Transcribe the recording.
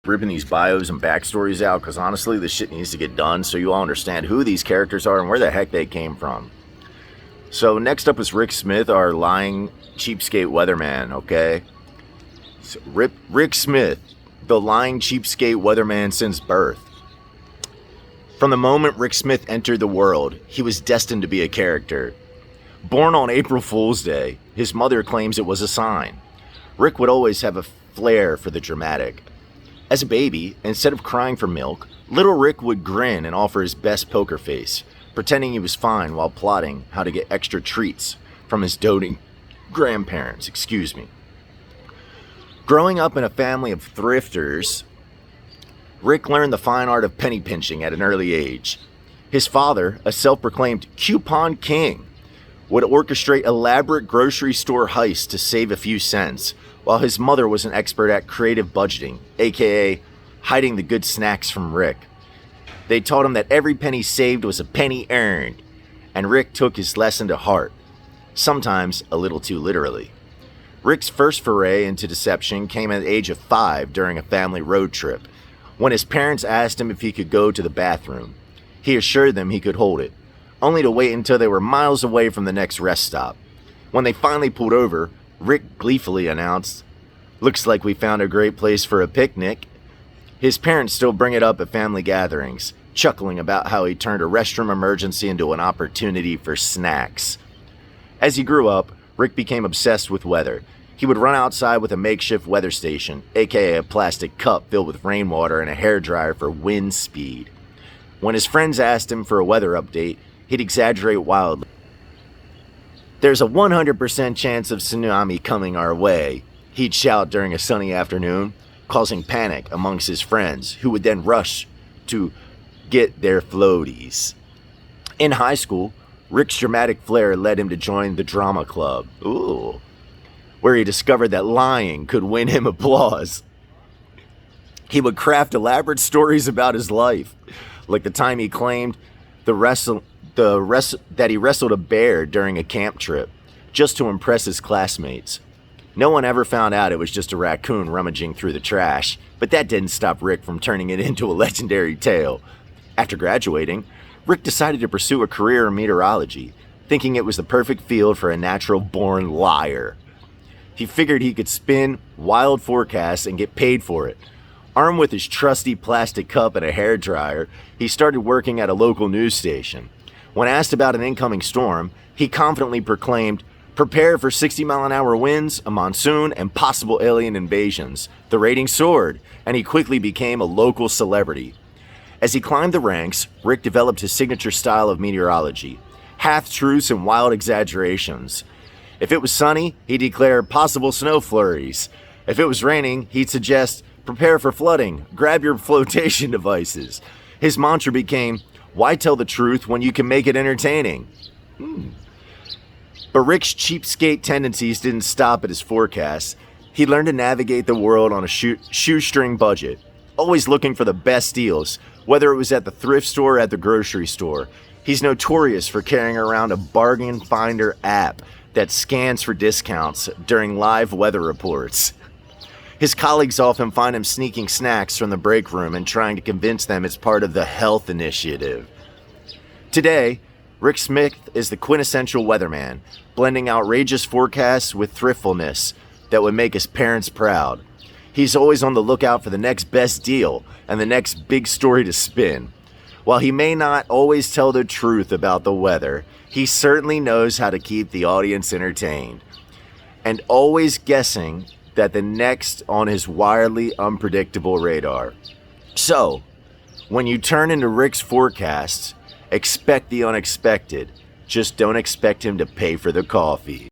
ripping these bios and backstories out because honestly, this shit needs to get done so you all understand who these characters are and where the heck they came from. So next up is Rick Smith, our lying cheapskate weatherman, okay? So Rick Smith, the lying cheapskate weatherman since birth. From the moment Rick Smith entered the world, he was destined to be a character. Born on April Fool's Day, his mother claims it was a sign. Rick would always have a flair for the dramatic. As a baby, instead of crying for milk, little Rick would grin and offer his best poker face, pretending he was fine while plotting how to get extra treats from his doting grandparents, Growing up in a family of thrifters, Rick learned the fine art of penny pinching at an early age. His father, a self-proclaimed coupon king, would orchestrate elaborate grocery store heists to save a few cents, while his mother was an expert at creative budgeting, aka hiding the good snacks from Rick. They taught him that every penny saved was a penny earned, and Rick took his lesson to heart, sometimes a little too literally. Rick's first foray into deception came at the age of 5 during a family road trip, when his parents asked him if he could go to the bathroom. He assured them he could hold it, only to wait until they were miles away from the next rest stop. When they finally pulled over, Rick gleefully announced, "Looks like we found a great place for a picnic." His parents still bring it up at family gatherings, chuckling about how he turned a restroom emergency into an opportunity for snacks. As he grew up, Rick became obsessed with weather. He would run outside with a makeshift weather station, aka a plastic cup filled with rainwater and a hairdryer for wind speed. When his friends asked him for a weather update, he'd exaggerate wildly. "There's a 100% chance of tsunami coming our way," he'd shout during a sunny afternoon, causing panic amongst his friends, who would then rush to get their floaties. In high school, Rick's dramatic flair led him to join the drama club, where he discovered that lying could win him applause. He would craft elaborate stories about his life, like the time he claimed that he wrestled a bear during a camp trip, just to impress his classmates. No one ever found out it was just a raccoon rummaging through the trash, but that didn't stop Rick from turning it into a legendary tale. After graduating, Rick decided to pursue a career in meteorology, thinking it was the perfect field for a natural-born liar. He figured he could spin wild forecasts and get paid for it. Armed with his trusty plastic cup and a hairdryer, he started working at a local news station. When asked about an incoming storm, he confidently proclaimed, "Prepare for 60-mile-an-hour winds, a monsoon, and possible alien invasions." The ratings soared, and he quickly became a local celebrity. As he climbed the ranks, Rick developed his signature style of meteorology, half-truths and wild exaggerations. If it was sunny, he'd declare possible snow flurries. If it was raining, he'd suggest, "Prepare for flooding, grab your flotation devices." His mantra became, "Why tell the truth when you can make it entertaining?" But Rick's cheapskate tendencies didn't stop at his forecasts. He learned to navigate the world on a shoestring budget, always looking for the best deals, whether it was at the thrift store or at the grocery store. He's notorious for carrying around a bargain finder app that scans for discounts during live weather reports. His colleagues often find him sneaking snacks from the break room and trying to convince them it's part of the health initiative. Today, Rick Smith is the quintessential weatherman, blending outrageous forecasts with thriftfulness that would make his parents proud. He's always on the lookout for the next best deal and the next big story to spin. While he may not always tell the truth about the weather, he certainly knows how to keep the audience entertained, and always guessing that the next on his wildly unpredictable radar. So, when you turn into Rick's forecasts, expect the unexpected. Just don't expect him to pay for the coffee.